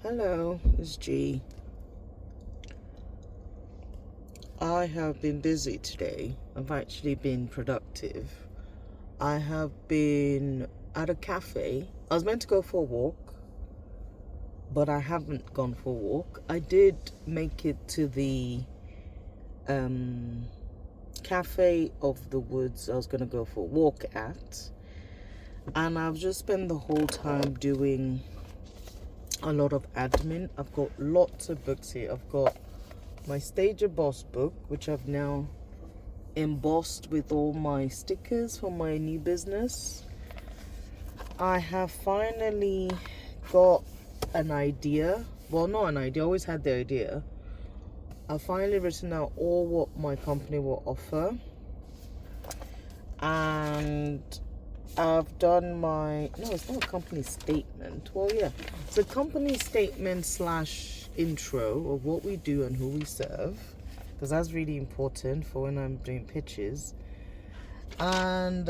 Hello, it's G. I have been busy today. I've actually been productive. I have been at a cafe. I was meant to go for a walk, but I haven't gone for a walk. I did make it to the um, cafe of the woods I was going to go for a walk at. And I've just spent the whole time doing a lot of admin. I've got lots of books here. I've got my Stager Boss book, which I've now embossed with all my stickers for my new business. I have finally got an idea. Well, not an idea, I always had the idea. I've finally written out all what my company will offer. And I've done my, no, it's not a company statement. Well, yeah, it's a company statement / intro of what we do and who we serve, because that's really important for when I'm doing pitches. And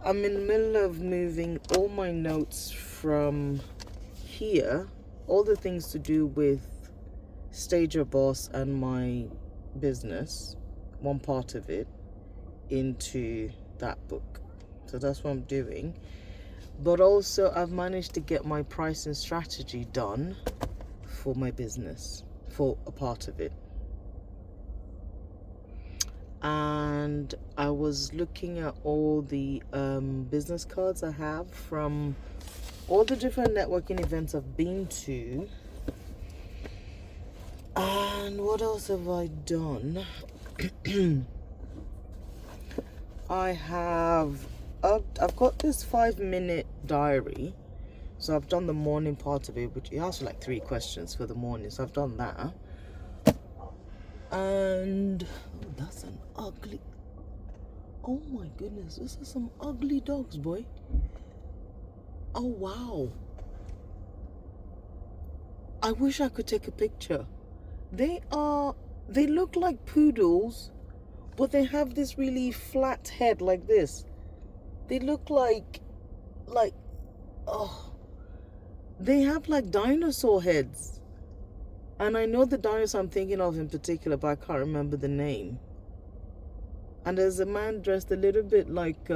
I'm in the middle of moving all my notes from here, all the things to do with Stager Boss and my business, one part of it, into that book. So that's what I'm doing. But also I've managed to get my pricing strategy done for my business, for a part of it. And I was looking at all the business cards I have from all the different networking events I've been to. And what else have I done? I've got this 5-minute diary. So I've done the morning part of it, which it asks like 3 questions for the morning. So I've done that. And oh, that's an ugly. Oh my goodness, this is some ugly dogs, boy. Oh wow. I wish I could take a picture. They look like poodles, but they have this really flat head like this. They look like, oh, they have like dinosaur heads. And I know the dinosaur I'm thinking of in particular, but I can't remember the name. And there's a man dressed a little bit like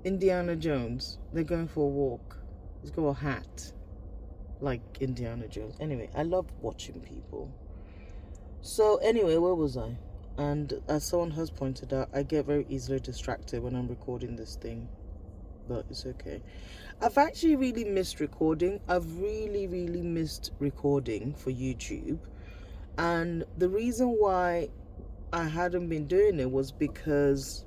Indiana Jones. They're going for a walk. He's got a hat like Indiana Jones. Anyway, I love watching people. So anyway, where was I? And as someone has pointed out, I get very easily distracted when I'm recording this thing. But it's okay. I've actually really missed recording. I've really missed recording for YouTube. And the reason why I hadn't been doing it was because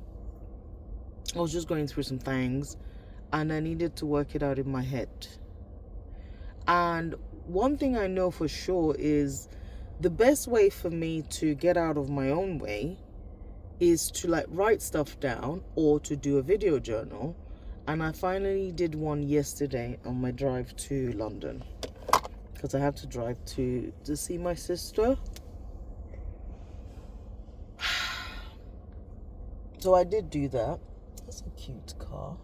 I was just going through some things and I needed to work it out in my head. And one thing I know for sure is the best way for me to get out of my own way is to like write stuff down or to do a video journal. And I finally did one yesterday on my drive to London, because I have to drive to see my sister. So I did do that. That's a cute car.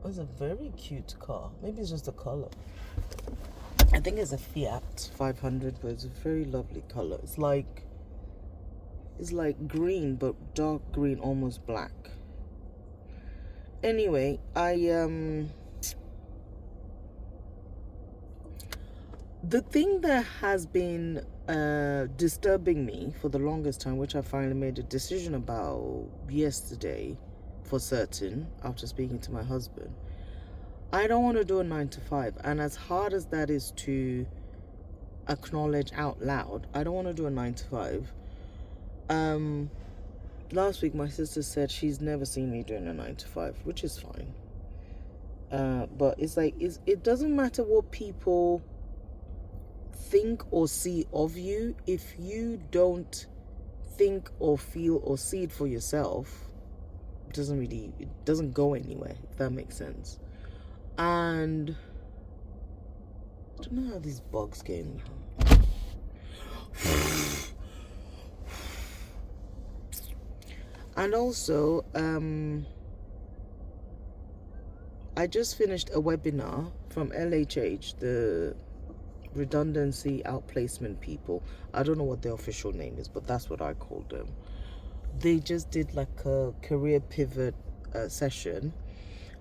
It's a very cute car. Maybe it's just the color. I think it's a Fiat 500, but it's a very lovely color. It's like green, but dark green, almost black. Anyway, the thing that has been disturbing me for the longest time, which I finally made a decision about yesterday for certain after speaking to my husband, I don't want to do a 9 to 5. And as hard as that is to acknowledge out loud, I don't want to do a 9 to 5. Last week my sister said she's never seen me doing a 9 to 5, which is fine. But it's like, it doesn't matter what people think or see of you. If you don't think or feel or see it for yourself, it doesn't go anywhere, if that makes sense. And I don't know how these bugs get in. And also, I just finished a webinar from LHH, the redundancy outplacement people. I don't know what their official name is, but that's what I call them. They just did like a career pivot session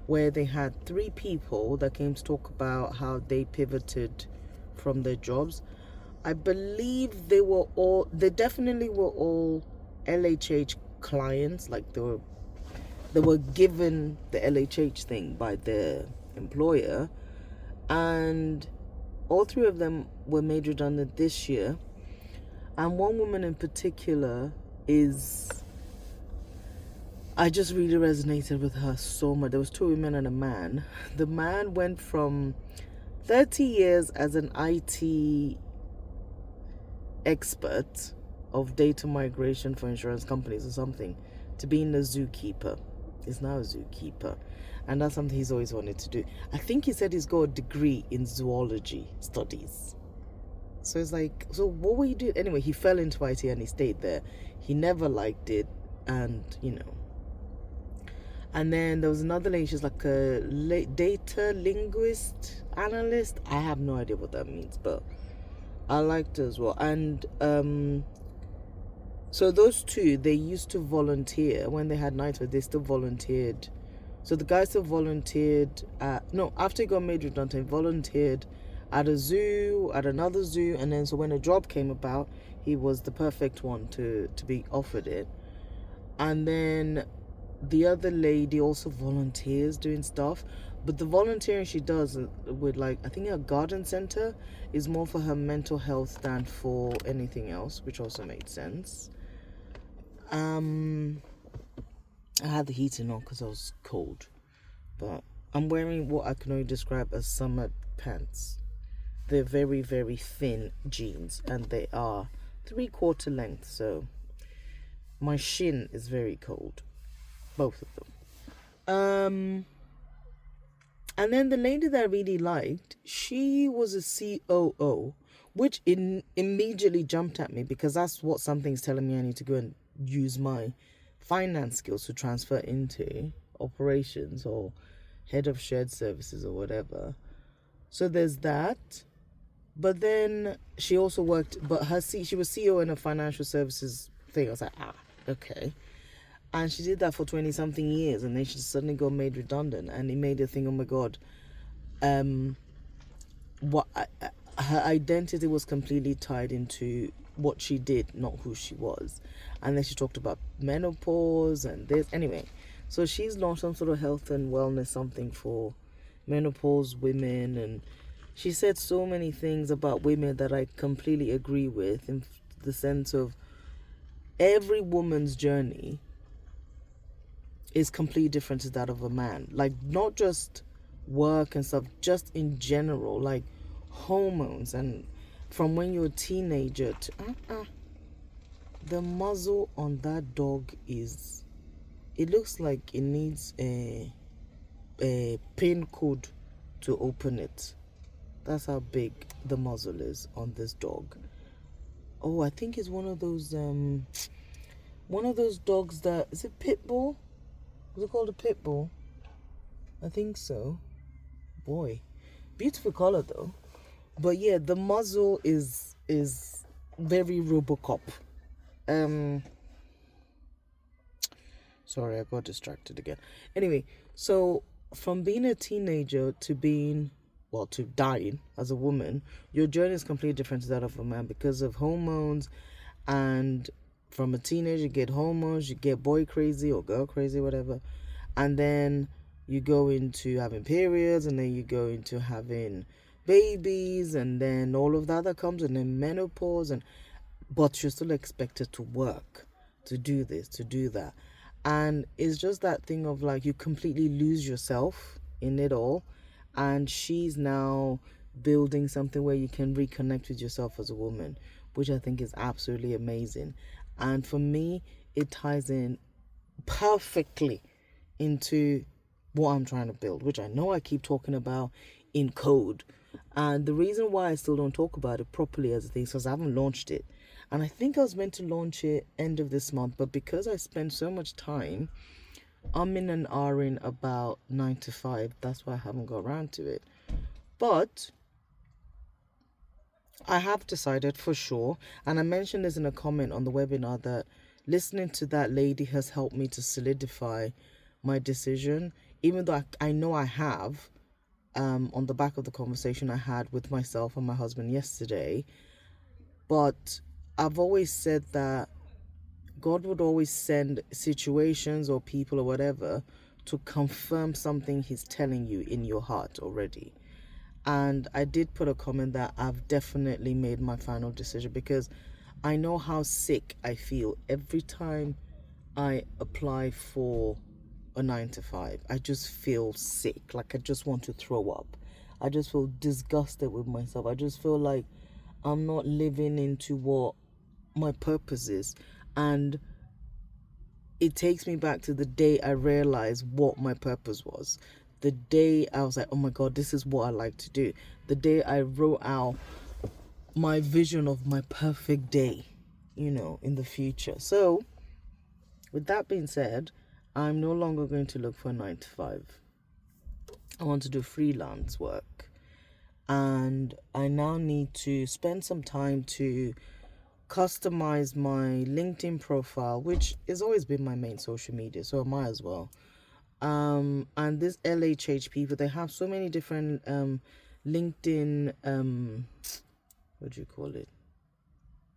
where they had 3 people that came to talk about how they pivoted from their jobs. I believe they definitely were all LHH clients, like they were given the LHH thing by their employer, and all 3 of them were made redundant this year. And one woman in particular I just really resonated with her so much. There was 2 women and a man. The man went from 30 years as an IT expert of data migration for insurance companies or something to being a zookeeper. He's now a zookeeper, and that's something he's always wanted to do. I think he said he's got a degree in zoology studies. So it's like, so what were you doing? Anyway, he fell into IT and he stayed there. He never liked it, and and then there was another lady, she's like a data linguist analyst. I have no idea what that means, but I liked it as well. And so those 2, they used to volunteer when they had nights where they still volunteered. So the guy still volunteered after he got made redundant, he volunteered at a zoo, at another zoo, and then so when a job came about, he was the perfect one to be offered it. And then the other lady also volunteers doing stuff, but the volunteering she does with, like, I think a garden center is more for her mental health than for anything else, which also made sense. I had the heating on because I was cold, but I'm wearing what I can only describe as summer pants. They're very, very thin jeans, and they are 3/4 length, so my shin is very cold. Both of them. And then the lady that I really liked, she was a COO, which immediately jumped at me because that's what something's telling me I need to go and use my finance skills to transfer into operations or head of shared services or whatever. So there's that. But then she also worked, but she was CEO in a financial services thing. I was like, okay. And she did that for 20-something years, and then she suddenly got made redundant, and it made her think, oh my God, her identity was completely tied into what she did, not who she was. And then she talked about menopause and this. Anyway, so she's launched some sort of health and wellness something for menopause women, and she said so many things about women that I completely agree with, in the sense of every woman's journey is completely different to that of a man. Like, not just work and stuff, just in general, like hormones, and from when you're a teenager to the muzzle on that dog it looks like it needs a pin code to open it. That's how big the muzzle is on this dog. Oh, I think it's one of those dogs that, is it pit bull? Was it called a pit bull? I think so. Boy, beautiful color though. But yeah, the muzzle is very RoboCop. Sorry, I got distracted again. Anyway, so from being a teenager to to dying as a woman, your journey is completely different to that of a man because of hormones. And from a teenager, you get hormones, you get boy crazy or girl crazy, whatever. And then you go into having periods, and then you go into having babies, and then all of that comes, and then menopause, but you're still expected to work, to do this, to do that. And it's just that thing of like, you completely lose yourself in it all. And she's now building something where you can reconnect with yourself as a woman, which I think is absolutely amazing. And for me, it ties in perfectly into what I'm trying to build, which I know I keep talking about in code. And the reason why I still don't talk about it properly as a thing is because I haven't launched it. And I think I was meant to launch it end of this month, but because I spent so much time I'm in and ahhing about 9 to 5. That's why I haven't got around to it. But I have decided for sure, and I mentioned this in a comment on the webinar, that listening to that lady has helped me to solidify my decision, even though I know I have, on the back of the conversation I had with myself and my husband yesterday. But I've always said that God would always send situations or people or whatever to confirm something he's telling you in your heart already. And I did put a comment that I've definitely made my final decision, because I know how sick I feel every time I apply for a 9 to 5. I just feel sick, like I just want to throw up. I just feel disgusted with myself. I just feel like I'm not living into what my purpose is. And it takes me back to the day I realized what my purpose was. The day I was like, oh my God, this is what I like to do. The day I wrote out my vision of my perfect day, in the future. So, with that being said, I'm no longer going to look for a 9 to 5. I want to do freelance work. And I now need to spend some time to customize my LinkedIn profile, which has always been my main social media, so I might as well. And this LHH people, they have so many different LinkedIn what do you call it?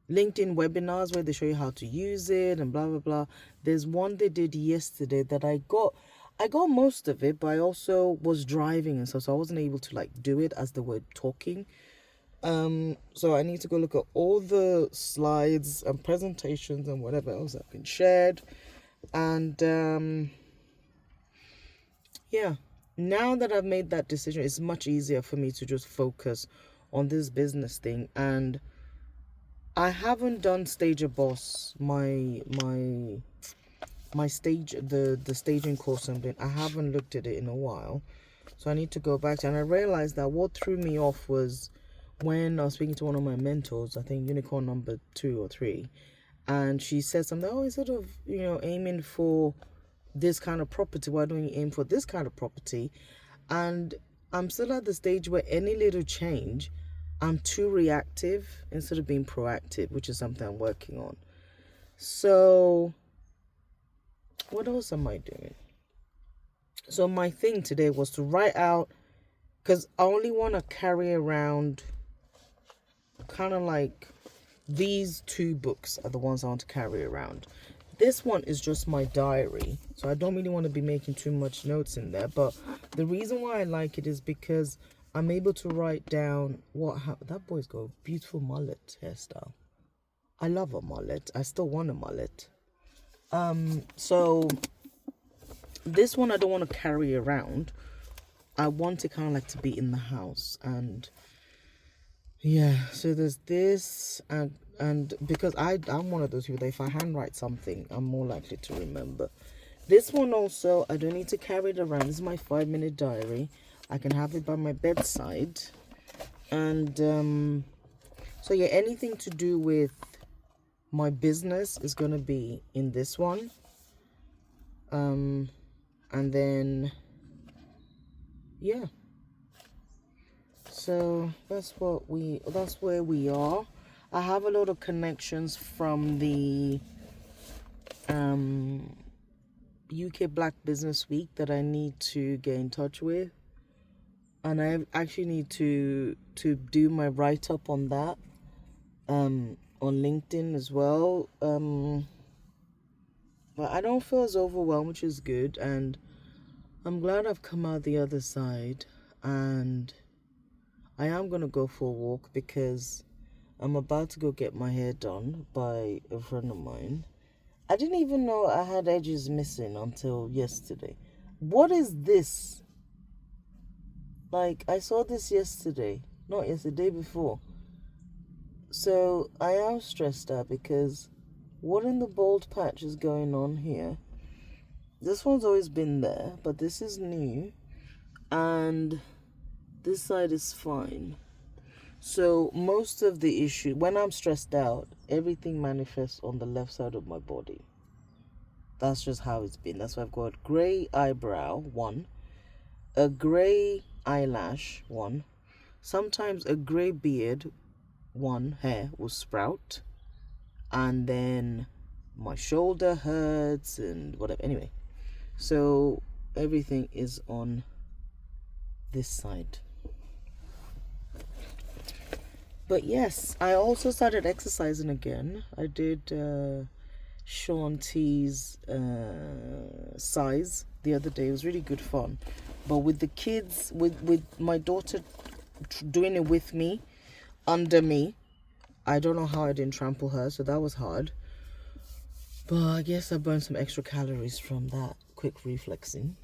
LinkedIn webinars where they show you how to use it and blah blah blah. There's one they did yesterday that I got most of it, but I also was driving and so I wasn't able to do it as they were talking. So I need to go look at all the slides and presentations and whatever else have been shared. And yeah, now that I've made that decision, it's much easier for me to just focus on this business thing. And I haven't done Stager Boss, my stage, the staging course I'm doing. I haven't looked at it in a while, so I need to go back to. And I realized that what threw me off was when I was speaking to one of my mentors, I think unicorn number 2 or 3, and she said something, oh, instead of aiming for this kind of property, why don't you aim for this kind of property? And I'm still at the stage where any little change, I'm too reactive instead of being proactive, which is something I'm working on. So what else am I doing? So my thing today was to write out, because I only want to carry around kind of like these 2 books are the ones I want to carry around. This one is just my diary, so I don't really want to be making too much notes in there. But the reason why I like it is because I'm able to write down that boy's got a beautiful mullet hairstyle. I love a mullet. I still want a mullet. So this one I don't want to carry around. I want it kind of to be in the house. And yeah, so there's this, and because I'm one of those people that if I handwrite something, I'm more likely to remember. This one also, I don't need to carry it around. This is my 5-minute diary. I can have it by my bedside. And so yeah, anything to do with my business is going to be in this one. And then yeah, so that's where we are. I have a lot of connections from the UK Black Business Week that I need to get in touch with, and I actually need to do my write-up on that on LinkedIn as well. But I don't feel as overwhelmed, which is good, and I'm glad I've come out the other side. And I am going to go for a walk because I'm about to go get my hair done by a friend of mine. I didn't even know I had edges missing until yesterday. What is this? I saw this yesterday. Not yesterday, before. So I am stressed out because what in the bald patch is going on here? This one's always been there, but this is new. And this side is fine. So most of the issue, when I'm stressed out, everything manifests on the left side of my body. That's just how it's been. That's why I've got grey eyebrow, one, a grey eyelash, one, sometimes a grey beard, one hair will sprout, and then my shoulder hurts and whatever. Anyway, so everything is on this side. But yes, I also started exercising again. I did Sean T's size the other day. It was really good fun. But with the kids, with my daughter doing it with me, under me, I don't know how I didn't trample her, so that was hard. But I guess I burned some extra calories from that quick reflexing.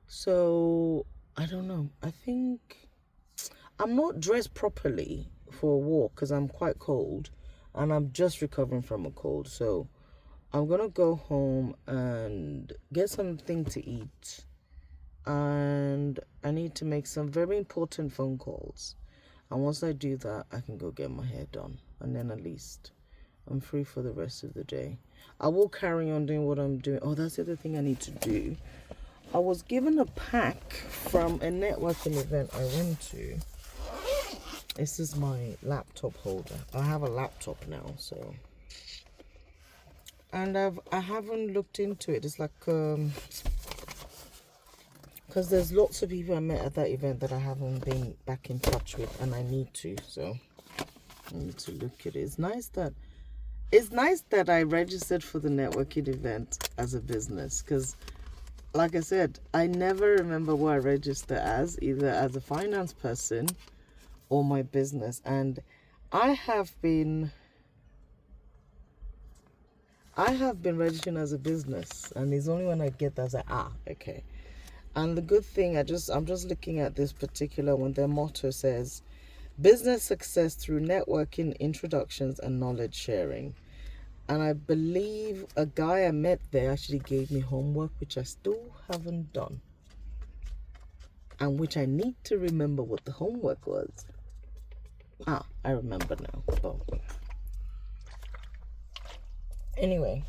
So I don't know. I think I'm not dressed properly for a walk because I'm quite cold and I'm just recovering from a cold. So I'm gonna go home and get something to eat, and I need to make some very important phone calls. And once I do that, I can go get my hair done, and then at least I'm free for the rest of the day. I will carry on doing what I'm doing. Oh, that's the other thing I need to do. I was given a pack from a networking event I went to. This is my laptop holder. I have a laptop now, so. And I haven't looked into it. It's like because there's lots of people I met at that event that I haven't been back in touch with, and I need to. So I need to look at it. It's nice that I registered for the networking event as a business, because like I said, I never remember what I registered as, either as a finance person or my business. And I have been registering as a business, and it's only when I get that I say, okay. And the good thing, I'm just looking at this particular one. Their motto says, business success through networking, introductions, and knowledge sharing. And I believe a guy I met there actually gave me homework, which I still haven't done, and which I need to remember what the homework was. I remember now. Boom. Anyway,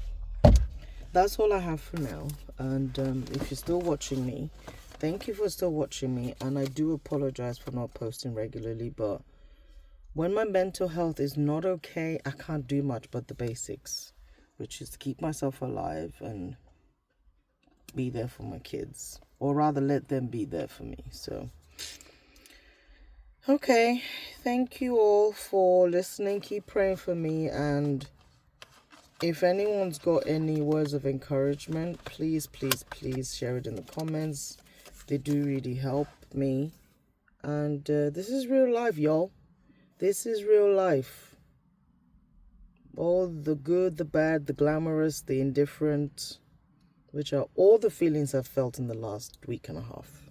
that's all I have for now. And if you're still watching me, thank you for still watching me. And I do apologize for not posting regularly, but when my mental health is not okay, I can't do much but the basics, which is to keep myself alive and be there for my kids, or rather let them be there for me. So okay, thank you all for listening. Keep praying for me, and if anyone's got any words of encouragement, please share it in the comments. They do really help me. And this is real life, y'all. This is real life. All the good, the bad, the glamorous, the indifferent, which are all the feelings I've felt in the last week and a half.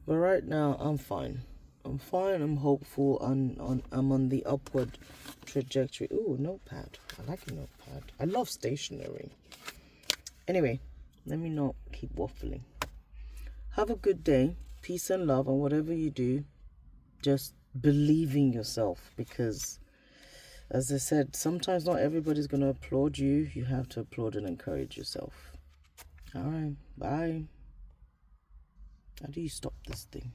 But right now, I'm fine. I'm fine, I'm hopeful, and I'm on the upward trajectory. Ooh, notepad. I like a notepad. I love stationery. Anyway, let me not keep waffling. Have a good day. Peace and love, and whatever you do, just believe in yourself, because as I said, sometimes not everybody's going to applaud you. You have to applaud and encourage yourself. All right, bye. How do you stop this thing?